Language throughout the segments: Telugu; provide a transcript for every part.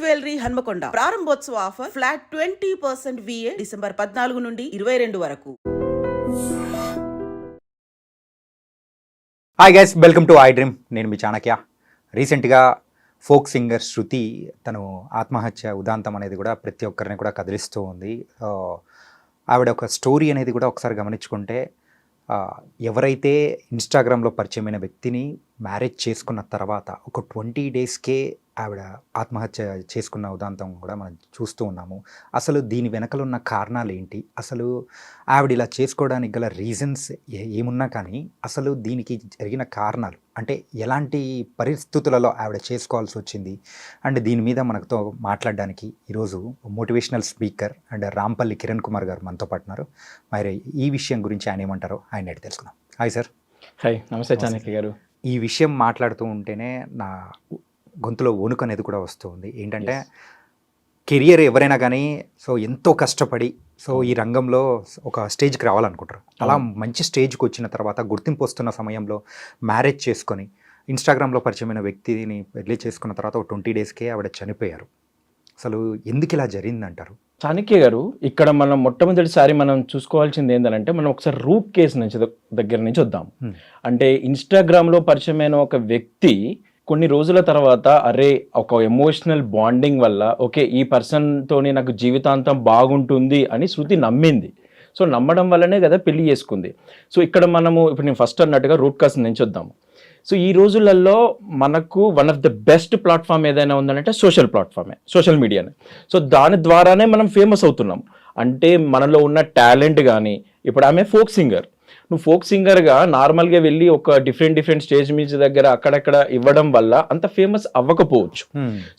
జ్యువెలరీ హన్మకొండ ప్రారంభోత్సవ ఆఫర్ ఫ్లాట్ 20% VA డిసెంబర్ 14 నుండి 22 వరకు. Hi guys, welcome to I dream. నేను మీ చాణక్య. రీసెంట్గా ఫోక్ సింగర్ శృతి తను ఆత్మహత్య ఉదాంతం అనేది కూడా ప్రతి ఒక్కరిని కూడా కదిలిస్తూ ఉంది. ఆవిడ ఒక స్టోరీ అనేది కూడా ఒకసారి గమనించుకుంటే, ఎవరైతే ఇన్స్టాగ్రామ్లో పరిచయమైన వ్యక్తిని మ్యారేజ్ చేసుకున్న తర్వాత ఒక 20 డేస్కే ఆవిడ ఆత్మహత్య చేసుకున్న ఉదాంతం కూడా మనం చూస్తూ ఉన్నాము. అసలు దీని వెనకలు ఉన్న కారణాలు ఏంటి, అసలు ఆవిడ ఇలా చేసుకోవడానికి గల రీజన్స్ ఏమున్నా కానీ అసలు దీనికి జరిగిన కారణాలు అంటే ఎలాంటి పరిస్థితులలో ఆవిడ చేసుకోవాల్సి వచ్చింది అండ్ దీని మీద మనతో మాట్లాడడానికి ఈరోజు motivational speaker and Rampalli Kiran Kumar గారు మనతో పాటున్నారు. మరి ఈ విషయం గురించి ఆయన ఏమంటారో ఆయన అడిగి తెలుసుకుందాం. Hi sir. హాయ్, నమస్తే చాణక్య గారు. ఈ విషయం మాట్లాడుతూ ఉంటేనే నా గొంతులో వణుకు అనేది కూడా వస్తుంది. ఏంటంటే కెరియర్ ఎవరైనా కానీ ఎంతో కష్టపడి ఈ రంగంలో ఒక స్టేజ్కి రావాలనుకుంటారు. అలా మంచి స్టేజ్కి వచ్చిన తర్వాత గుర్తింపు వస్తున్న సమయంలో మ్యారేజ్ చేసుకొని ఇన్స్టాగ్రామ్లో పరిచయమైన వ్యక్తిని పెళ్లి చేసుకున్న తర్వాత ఒక 20 డేస్కే ఆవిడ చనిపోయారు. అసలు ఎందుకు ఇలా జరిగిందంటారు? చాణక్య గారు, ఇక్కడ మనం మొట్టమొదటిసారి మనం చూసుకోవాల్సింది ఏంటంటే, మనం ఒకసారి రూట్ కేసు నుంచి దగ్గర నుంచి వద్దాం. అంటే ఇన్స్టాగ్రామ్లో పరిచయమైన ఒక వ్యక్తి కొన్ని రోజుల తర్వాత అరే ఒక ఎమోషనల్ బాండింగ్ వల్ల ఓకే ఈ పర్సన్తోనే నాకు జీవితాంతం బాగుంటుంది అని శృతి నమ్మింది. సో నమ్మడం వల్లనే కదా పెళ్లి చేసుకుంది. సో ఇక్కడ మనము ఇప్పుడు నేను ఫస్ట్ అన్నట్టుగా రూట్ కాస్ నుంచి వద్దాము. సో ఈ రోజులలో మనకు one of the best platform ఏదైనా ఉందంటే సోషల్ మీడియానే. సో దాని ద్వారానే మనం ఫేమస్ అవుతున్నాం. అంటే మనలో ఉన్న టాలెంట్ కానీ, ఇప్పుడు ఆమె ఫోక్ సింగర్, నువ్వు ఫోక్ సింగర్గా నార్మల్గా వెళ్ళి ఒక డిఫరెంట్ స్టేజ్ మీద దగ్గర అక్కడక్కడ ఇవ్వడం వల్ల అంత ఫేమస్ అవ్వకపోవచ్చు.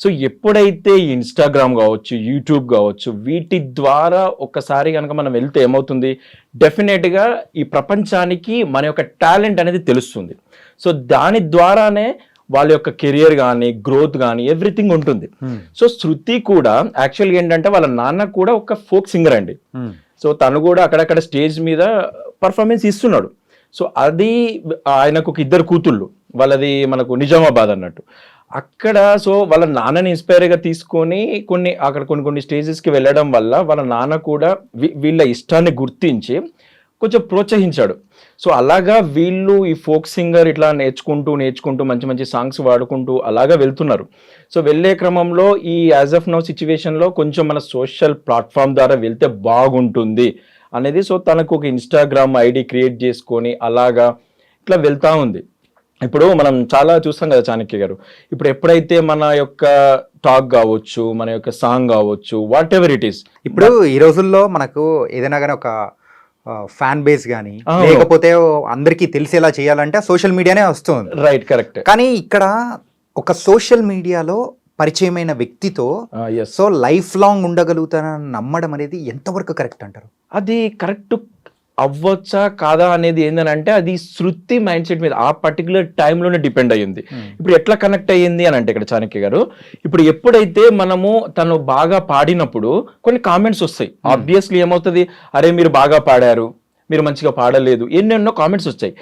సో ఎప్పుడైతే ఇన్స్టాగ్రామ్ కావచ్చు, యూట్యూబ్ కావచ్చు, వీటి ద్వారా ఒక్కసారి కనుక మనం వెళ్తే ఏమవుతుంది, డెఫినెట్గా ఈ ప్రపంచానికి మన యొక్క టాలెంట్ అనేది తెలుస్తుంది. సో దాని ద్వారానే వాళ్ళ యొక్క కెరియర్ కానీ, గ్రోత్ కానీ ఎవ్రీథింగ్ ఉంటుంది. సో శృతి కూడా యాక్చువల్గా ఏంటంటే వాళ్ళ నాన్న కూడా ఒక ఫోక్ సింగర్ అండి. సో తను కూడా అక్కడక్కడ స్టేజ్ మీద పర్ఫార్మెన్స్ ఇస్తున్నాడు. సో అది ఆయనకు ఒక 2 కూతుళ్ళు, వాళ్ళది మనకు నిజామాబాద్ అన్నట్టు. అక్కడ సో వాళ్ళ నాన్నని ఇన్స్పైర్గా తీసుకొని కొన్ని స్టేజెస్కి వెళ్ళడం వల్ల వాళ్ళ నాన్న కూడా వీళ్ళ ఇష్టాన్ని గుర్తించి కొంచెం ప్రోత్సహించాడు. సో అలాగా వీళ్ళు ఈ ఫోక్ సింగర్ ఇట్లా నేర్చుకుంటూ మంచి సాంగ్స్ వాడుకుంటూ అలాగా వెళ్తున్నారు. సో వెళ్ళే క్రమంలో ఈ యాజ్ ఆఫ్ నౌ సిచ్యువేషన్లో కొంచెం మన సోషల్ ప్లాట్ఫామ్ ద్వారా వెళ్తే బాగుంటుంది అనేది సో తనకు ఒక ఇన్స్టాగ్రామ్ ఐడి క్రియేట్ చేసుకొని అలాగా ఇట్లా వెళ్తూ ఉంది. ఇప్పుడు మనం చాలా చూస్తాం కదా చాణక్య గారు, ఇప్పుడు ఎప్పుడైతే మన యొక్క టాక్ కావచ్చు, మన యొక్క సాంగ్ కావచ్చు, వాట్ ఎవర్ ఇట్ ఈస్, ఇప్పుడు ఈ రోజుల్లో మనకు ఏదైనా కానీ ఒక ఫ్యాన్ బేస్ కానీ లేకపోతే అందరికీ తెలిసేలా చేయాలంటే సోషల్ మీడియానే వస్తుంది. Right, correct. కానీ ఇక్కడ ఒక సోషల్ మీడియాలో పరిచయమైన వ్యక్తితో సో లైఫ్ లాంగ్ ఉండగలుగుతానని నమ్మడం అనేది ఎంతవరకు కరెక్ట్ అంటారు? అది కరెక్ట్ అవ్వచ్చా కాదా అనేది ఏంటంటే అది శృతి మైండ్ సెట్ మీద ఆ పర్టికులర్ టైంలోనే డిపెండ్ అయ్యింది. ఇప్పుడు ఎట్లా కనెక్ట్ అయ్యింది అని అంటే ఇక్కడ చాణక్య గారు, ఇప్పుడు ఎప్పుడైతే మనము తను బాగా పాడినప్పుడు కొన్ని కామెంట్స్ వస్తాయి. ఆబ్వియస్లీ ఏమవుతుంది, అరే మీరు బాగా పాడారు, మీరు మంచిగా పాడలేదు, ఎన్నెన్నో కామెంట్స్ వచ్చాయి.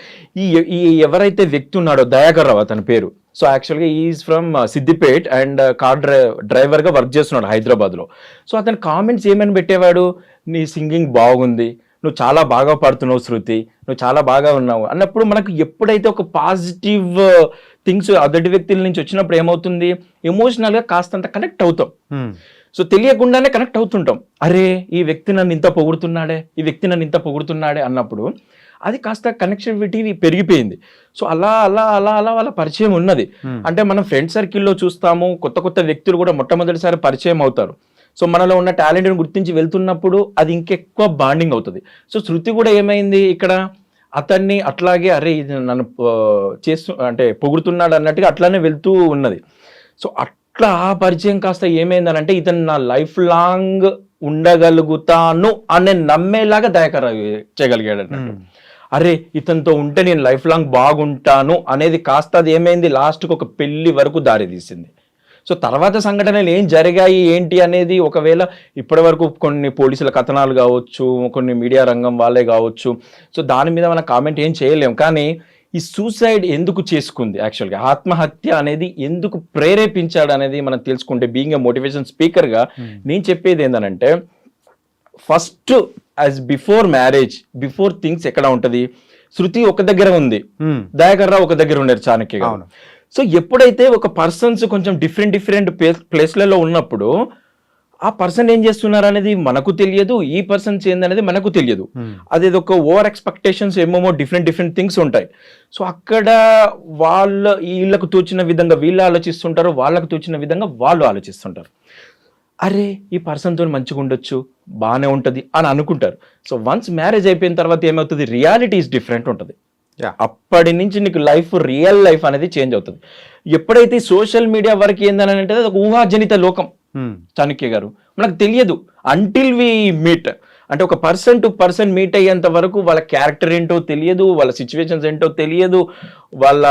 ఈ ఎవరైతే వ్యక్తి ఉన్నాడో దయాకర్ రావు అతని పేరు. సో యాక్చువల్గా is from Siddipet and car డ్రైవర్గా వర్క్ చేస్తున్నాడు హైదరాబాద్లో. సో అతని కామెంట్స్ ఏమని పెట్టేవాడు, నీ సింగింగ్ బాగుంది, నువ్వు చాలా బాగా పాడుతున్నావు శృతి, నువ్వు చాలా బాగా ఉన్నావు అన్నప్పుడు మనకు ఎప్పుడైతే ఒక పాజిటివ్ థింగ్స్ అదటి వ్యక్తుల నుంచి వచ్చినప్పుడు ఏమవుతుంది, ఎమోషనల్గా కాస్తంత కనెక్ట్ అవుతాం. సో తెలియకుండానే కనెక్ట్ అవుతుంటాం. అరే ఈ వ్యక్తి నన్ను ఇంత పొగుడుతున్నాడే అన్నప్పుడు అది కాస్త కనెక్టివిటీ పెరిగిపోయింది. సో అలా వాళ్ళ పరిచయం ఉన్నది. అంటే మనం ఫ్రెండ్ సర్కిల్లో చూస్తాము, కొత్త వ్యక్తులు కూడా మొట్టమొదటిసారి పరిచయం అవుతారు. సో మనలో ఉన్న టాలెంట్ని గుర్తించి వెళ్తున్నప్పుడు అది ఇంకెక్కువ బాండింగ్ అవుతుంది. సో శృతి కూడా ఏమైంది ఇక్కడ, అతన్ని అట్లాగే అరే ఇది నన్ను పొగుడుతున్నాడు అన్నట్టుగా అట్లానే వెళ్తూ ఉన్నది. సో అట్లా ఆ పరిచయం కాస్త ఏమైందనంటే ఇతను నా లైఫ్ లాంగ్ ఉండగలుగుతాను అనే నమ్మేలాగా దయాకర్ చేయగలిగాడు అన్నట్టు. అరే ఇతనితో ఉంటే నేను లైఫ్ లాంగ్ బాగుంటాను అనేది కాస్త అది ఏమైంది, లాస్ట్కి ఒక పెళ్లి వరకు దారి తీసింది. సో తర్వాత సంఘటనలు ఏం జరిగాయి ఏంటి అనేది ఒకవేళ ఇప్పటి వరకు కొన్ని పోలీసుల కథనాలు కావచ్చు, కొన్ని మీడియా రంగం వాళ్ళే కావచ్చు, సో దాని మీద మనం కామెంట్ ఏం చేయలేం. కానీ ఈ సూసైడ్ ఎందుకు చేసుకుంది, యాక్చువల్గా ఆత్మహత్య అనేది ఎందుకు ప్రేరేపించాడు అనేది మనం తెలుసుకుంటే, బీయింగ్ ఎ మోటివేషన్ స్పీకర్గా నేను చెప్పేది ఏంటంటే, first as before marriage, before things ఎక్కడ ఉంటది, శృతి ఒక దగ్గర ఉంది, దయాకర్ రావు ఒక దగ్గర ఉన్నారు, చాణక్య గారు. సో ఎప్పుడైతే ఒక పర్సన్స్ కొంచెం డిఫరెంట్ ప్లేస్లలో ఉన్నప్పుడు ఆ పర్సన్ ఏం చేస్తున్నారు అనేది మనకు తెలియదు, ఈ పర్సన్స్ ఏందనేది మనకు తెలియదు. అదేదో ఒక ఓవర్ ఎక్స్పెక్టేషన్స్ ఏమేమో డిఫరెంట్ థింగ్స్ ఉంటాయి. సో అక్కడ వీళ్ళకు తోచిన విధంగా వీళ్ళు ఆలోచిస్తుంటారు, వాళ్ళకు తోచిన విధంగా వాళ్ళు ఆలోచిస్తుంటారు. అరే ఈ పర్సన్తో మంచిగా ఉండొచ్చు, బాగానే ఉంటుంది అని అనుకుంటారు. సో వన్స్ మ్యారేజ్ అయిపోయిన తర్వాత ఏమవుతుంది, రియాలిటీ ఈస్ డిఫరెంట్ ఉంటుంది. అప్పటి నుంచి నీకు రియల్ లైఫ్ అనేది చేంజ్ అవుతుంది. ఎప్పుడైతే సోషల్ మీడియా వరకు ఏందని అంటే అది ఒక ఊహాజనిత లోకం చాణక్య గారు, మనకు తెలియదు అంటిల్ వి మీట్. అంటే ఒక పర్సన్ టు పర్సన్ మీట్ అయ్యేంత వరకు వాళ్ళ క్యారెక్టర్ ఏంటో తెలియదు, వాళ్ళ సిచ్యువేషన్స్ ఏంటో తెలియదు, వాళ్ళ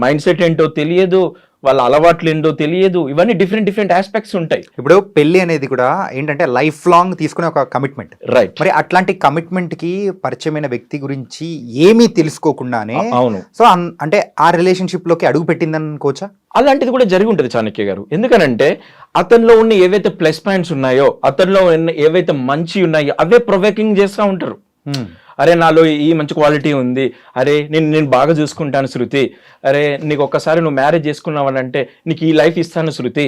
మైండ్ సెట్ ఏంటో తెలియదు, వాళ్ళ అలవాట్లు ఏంటో తెలియదు. ఇవన్నీ డిఫరెంట్ ఆస్పెక్ట్స్ ఉంటాయి. ఇప్పుడు పెళ్లి అనేది కూడా ఏంటంటే లైఫ్ లాంగ్ తీసుకునే ఒక కమిట్మెంట్, రైట్? మరి అట్లాంటి కమిట్మెంట్ కి పరిచయమైన వ్యక్తి గురించి ఏమీ తెలుసుకోకుండానే, అవును, సో అంటే ఆ రిలేషన్షిప్ లోకి అడుగు పెట్టిందని అనుకోవచ్చా? అలాంటిది కూడా జరిగి ఉంటుంది చాణక్య గారు. ఎందుకనంటే అతనిలో ఉన్న ఏవైతే ప్లస్ పాయింట్స్ ఉన్నాయో, అతనిలో ఏవైతే మంచి ఉన్నాయో అవే ప్రొవోకింగ్ చేస్తూ ఉంటారు. అరే నాలో ఈ మంచి క్వాలిటీ ఉంది, అరే నేను బాగా చూసుకుంటాను శృతి, అరే నీకు ఒక్కసారి నువ్వు మ్యారేజ్ చేసుకున్నావు అంటే నీకు ఈ లైఫ్ ఇస్తాను శృతి,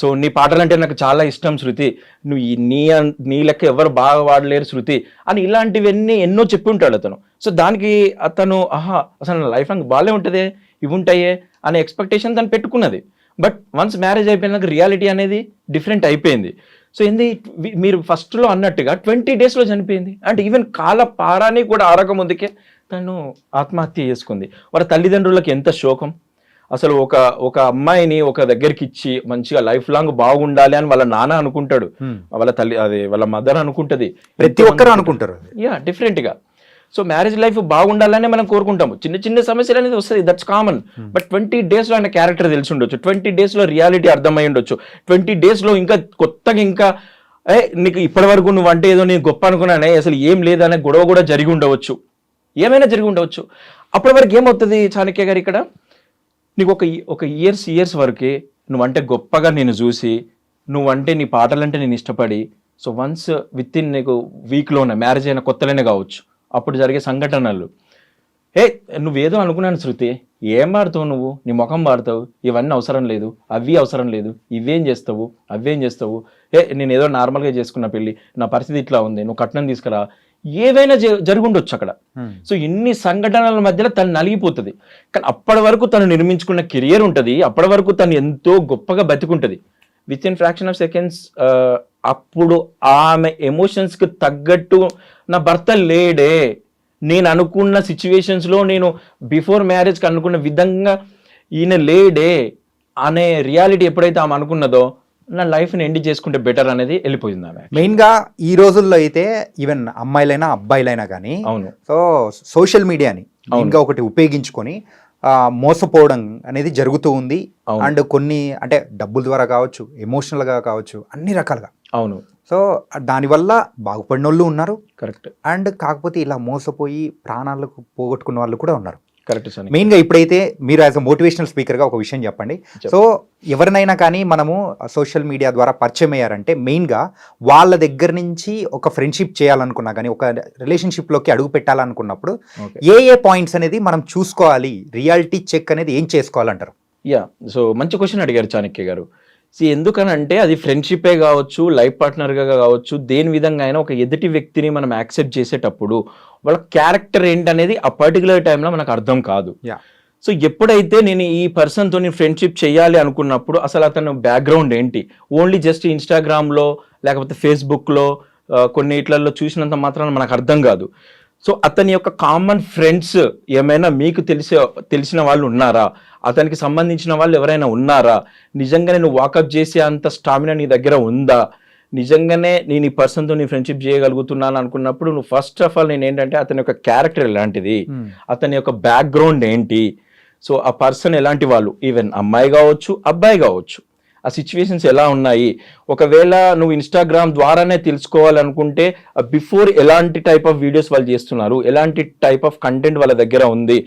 సో నీ పాటలంటే నాకు చాలా ఇష్టం శృతి, నువ్వు నీ లెక్క ఎవరు బాగా వాడలేరు శృతి అని ఇలాంటివన్నీ ఎన్నో చెప్పి ఉంటాడు అతను. సో దానికి అతను అసలు నా లైఫ్ లాంగ్ బాగాలే ఉంటుంది, ఇవి ఉంటాయే అనే ఎక్స్పెక్టేషన్ తను పెట్టుకున్నది. బట్ వన్స్ మ్యారేజ్ అయిపోయినాక రియాలిటీ అనేది డిఫరెంట్ అయిపోయింది. సో ఏంది మీరు ఫస్ట్లో అన్నట్టుగా 20 days చనిపోయింది. అంటే ఈవెన్ కాల పారాని కూడా ఆరక ముందుకే తను ఆత్మహత్య చేసుకుంది. వాళ్ళ తల్లిదండ్రులకు ఎంత శోకం. అసలు ఒక అమ్మాయిని ఒక దగ్గరికి ఇచ్చి మంచిగా లైఫ్ లాంగ్ బాగుండాలి అని వాళ్ళ నాన్న అనుకుంటాడు, వాళ్ళ తల్లి వాళ్ళ మదర్ అనుకుంటది, ప్రతి ఒక్కరు అనుకుంటారు. డిఫరెంట్గా. సో మ్యారేజ్ లైఫ్ బాగుండాలనే మనం కోరుకుంటాము. చిన్న సమస్యలు అనేది వస్తుంది, దట్స్ కామన్. బట్ 20 days ఆయన క్యారెక్టర్ తెలిసి ఉండొచ్చు, 20 days రియాలిటీ అర్థమై ఉండొచ్చు, 20 days ఇంకా కొత్తగా ఇంకా నీకు ఇప్పటి వరకు నువ్వు అంటే ఏదో నేను గొప్ప అనుకున్నానే, అసలు ఏం లేదనే గొడవ కూడా జరిగి ఉండవచ్చు, ఏమైనా జరిగి ఉండవచ్చు. అప్పటి వరకు ఏమవుతుంది చాణక్య గారు, ఇక్కడ నీకు ఒక ఇయర్స్ వరకే నువ్వంటే గొప్పగా నేను చూసి, నువ్వంటే నీ పాటలంటే నేను ఇష్టపడి, సో వన్స్ విత్ ఇన్ నీకు వీక్లోనే మ్యారేజ్ అయిన కొత్తలోనే కావచ్చు, అప్పుడు జరిగే సంఘటనలు, నువ్వేదో అనుకున్నాను శృతి, ఏం పాడతావు నువ్వు, నీ ముఖం పాడతావు, ఇవన్నీ అవసరం లేదు, అవి అవసరం లేదు, ఇవేం చేస్తావు, అవేం చేస్తావు, నేను ఏదో నార్మల్గా చేసుకున్న పెళ్ళి, నా పరిస్థితి ఇట్లా ఉంది, నువ్వు కట్నం తీసుకురా, ఏవైనా జరుగుండొచ్చు అక్కడ. సో ఇన్ని సంఘటనల మధ్యలో తను నలిగిపోతుంది. కానీ అప్పటి వరకు తను నిర్మించుకున్న కెరియర్ ఉంటుంది, అప్పటి వరకు తను ఎంతో గొప్పగా బతికుంటుంది. With in fraction of seconds అప్పుడు ఆమె ఎమోషన్స్కి తగ్గట్టు నా భర్త లేడే, నేను అనుకున్న సిచ్యువేషన్స్లో నేను బిఫోర్ మ్యారేజ్కి అనుకున్న విధంగా ఈయన లేడే అనే రియాలిటీ ఎప్పుడైతే ఆమె అనుకున్నదో, నా లైఫ్ని ఎండ్ చేసుకుంటే బెటర్ అనేది వెళ్ళిపోయింది ఆమె. మెయిన్గా ఈ రోజుల్లో అయితే ఈవెన్ అమ్మాయిలైనా అబ్బాయిలైనా కానీ, అవును, సో సోషల్ మీడియాని ఇంకా ఒకటి ఉపయోగించుకొని మోసపోవడం అనేది జరుగుతూ ఉంది. అండ్ కొన్ని అంటే డబ్బుల ద్వారా కావచ్చు, ఎమోషనల్గా కావచ్చు, అన్ని రకాలుగా. అవును. సో దానివల్ల బాగుపడిన వాళ్ళు ఉన్నారు, కరెక్ట్. అండ్ కాకపోతే ఇలా మోసపోయి ప్రాణాలకు పోగొట్టుకున్న వాళ్ళు కూడా ఉన్నారు. Correct sir. మెయిన్గా ఇప్పుడైతే మీరు యాజ్ అ మోటివేషనల్ స్పీకర్గా ఒక విషయం చెప్పండి. సో ఎవరినైనా కానీ మనము సోషల్ మీడియా ద్వారా పరిచయం అయ్యారంటే మెయిన్గా వాళ్ళ దగ్గర నుంచి ఒక ఫ్రెండ్షిప్ చేయాలనుకున్నా కానీ, ఒక రిలేషన్షిప్లోకి అడుగు పెట్టాలనుకున్నప్పుడు ఏ పాయింట్స్ అనేది మనం చూసుకోవాలి, రియాలిటీ చెక్ అనేది ఏం చేసుకోవాలంటారు? సో మంచి క్వశ్చన్ అడిగారు చాణక్య గారు. ఎందుకనంటే అది ఫ్రెండ్షిపే కావచ్చు, లైఫ్ పార్ట్నర్గా కావచ్చు, దేని విధంగా అయినా ఒక ఎదుటి వ్యక్తిని మనం యాక్సెప్ట్ చేసేటప్పుడు వాళ్ళ క్యారెక్టర్ ఏంటనేది ఆ పర్టికులర్ టైంలో మనకు అర్థం కాదు. సో ఎప్పుడైతే నేను ఈ పర్సన్తో ఫ్రెండ్షిప్ చేయాలి అనుకున్నప్పుడు అసలు అతను బ్యాక్గ్రౌండ్ ఏంటి, ఓన్లీ జస్ట్ ఇన్స్టాగ్రామ్లో లేకపోతే ఫేస్బుక్లో కొన్ని ఇట్లలో చూసినంత మాత్రాన మనకు అర్థం కాదు. సో అతని యొక్క కామన్ ఫ్రెండ్స్ ఏమైనా మీకు తెలిసిన వాళ్ళు ఉన్నారా, అతనికి సంబంధించిన వాళ్ళు ఎవరైనా ఉన్నారా, నిజంగానే నువ్వు వాకప్ చేసే అంత స్టామినా నీ దగ్గర ఉందా, నిజంగానే నేను ఈ పర్సన్తో నీ ఫ్రెండ్షిప్ చేయగలుగుతున్నాను అనుకున్నప్పుడు నువ్వు ఫస్ట్ ఆఫ్ ఆల్ నేను ఏంటంటే అతని యొక్క క్యారెక్టర్ ఎలాంటిది, అతని యొక్క బ్యాక్గ్రౌండ్ ఏంటి, సో ఆ పర్సన్ ఎలాంటి వాళ్ళు, ఈవెన్ అమ్మాయి కావచ్చు అబ్బాయి కావచ్చు, ఆ సిచ్యువేషన్స్ ఎలా ఉన్నాయి, ఒకవేళ నువ్వు ఇన్స్టాగ్రామ్ ద్వారానే తెలుసుకోవాలనుకుంటే బిఫోర్ ఎలాంటి టైప్ ఆఫ్ వీడియోస్ వాళ్ళు చేస్తున్నారు, ఎలాంటి టైప్ ఆఫ్ కంటెంట్ వాళ్ళ దగ్గర ఉంది,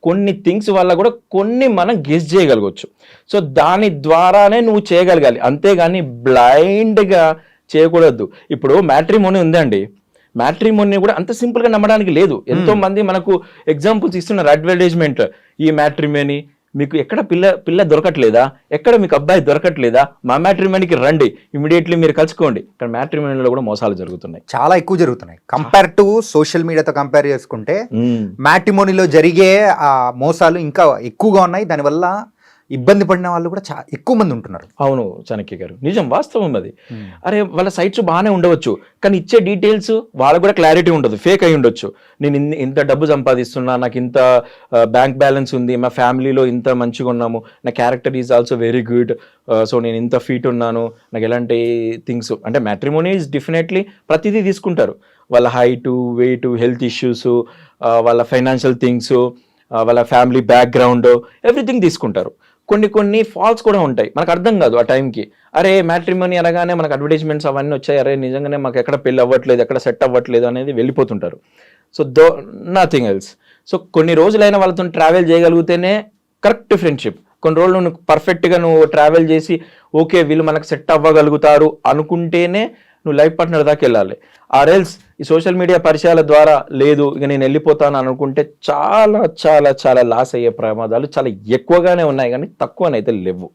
కొన్ని థింగ్స్ వల్ల కూడా కొన్ని మనం గెస్ చేయగలగవచ్చు. సో దాని ద్వారానే నువ్వు చేయగలగాలి, అంతేగాని బ్లైండ్గా చేయకూడదు. ఇప్పుడు మ్యాట్రిమోనీ ఉందండి, మ్యాట్రిమోనీ కూడా అంత సింపుల్గా నమ్మడానికి లేదు. ఎంతో మంది మనకు ఎగ్జాంపుల్స్ ఇస్తున్నారు, అడ్వర్టైజ్మెంట్, ఈ మ్యాట్రిమోనీ మీకు ఎక్కడ పిల్ల దొరకట్లేదా, ఎక్కడ మీకు అబ్బాయి దొరకట్లేదా, మా మ్యాట్రిమోనీకి రండి, ఇమీడియట్లీ మీరు కలుసుకోండి. ఇక్కడ మ్యాట్రిమోనీలో కూడా మోసాలు జరుగుతున్నాయి, చాలా ఎక్కువ జరుగుతున్నాయి. కంపేర్ టు సోషల్ మీడియాతో కంపేర్ చేసుకుంటే మ్యాట్రిమోనీలో జరిగే ఆ మోసాలు ఇంకా ఎక్కువగా ఉన్నాయి. దానివల్ల ఇబ్బంది పడిన వాళ్ళు కూడా ఎక్కువ మంది ఉంటున్నారు. అవును చాణక్య గారు, నిజం, వాస్తవం అది. అరే వాళ్ళ సైట్స్ బాగానే ఉండవచ్చు, కానీ ఇచ్చే డీటెయిల్స్ వాళ్ళకు కూడా క్లారిటీ ఉండదు, ఫేక్ అయి ఉండొచ్చు. నేను ఇంత డబ్బు సంపాదిస్తున్నా, నాకు ఇంత బ్యాంక్ బ్యాలెన్స్ ఉంది, మా ఫ్యామిలీలో ఇంత మంచిగా ఉన్నాము, నా character is also very good, so నేను ఇంత ఫీట్ ఉన్నాను, నాకు ఎలాంటి థింగ్స్ అంటే మ్యాట్రిమోనీ ఈజ్ డెఫినెట్లీ ప్రతిదీ తీసుకుంటారు. వాళ్ళ హైటు, వెయిట్, హెల్త్ ఇష్యూస్, వాళ్ళ ఫైనాన్షియల్ థింగ్స్, వాళ్ళ ఫ్యామిలీ బ్యాక్గ్రౌండ్, ఎవ్రీథింగ్ తీసుకుంటారు. కొన్ని ఫాల్స్ కూడా ఉంటాయి, మనకు అర్థం కాదు ఆ టైంకి. అరే మ్యాట్రిమోనీ అనగానే మనకు అడ్వర్టైజ్మెంట్స్ అవన్నీ వచ్చాయి, అరే నిజంగానే మాకు ఎక్కడ పెళ్ళి అవ్వట్లేదు, ఎక్కడ సెట్ అవ్వట్లేదు అనేది వెళ్ళిపోతుంటారు. So nothing else. సో కొన్ని రోజులైనా వాళ్ళతో ట్రావెల్ చేయగలిగితేనే కరెక్ట్ ఫ్రెండ్షిప్. కొన్ని రోజులు నువ్వు పర్ఫెక్ట్గా నువ్వు ట్రావెల్ చేసి ఓకే వీళ్ళు మనకు సెట్ అవ్వగలుగుతారు అనుకుంటేనే నువ్వు లైఫ్ పార్ట్నర్ దాకా వెళ్ళాలి. ఆర్ఎల్స్ ఈ సోషల్ మీడియా పరిచయాల ద్వారా లేదు ఇక నేను వెళ్ళిపోతాను అనుకుంటే చాలా చాలా చాలా లాస్ అయ్యే ప్రమాదాలు చాలా ఎక్కువగానే ఉన్నాయి, కానీ తక్కువనైతే లేవు.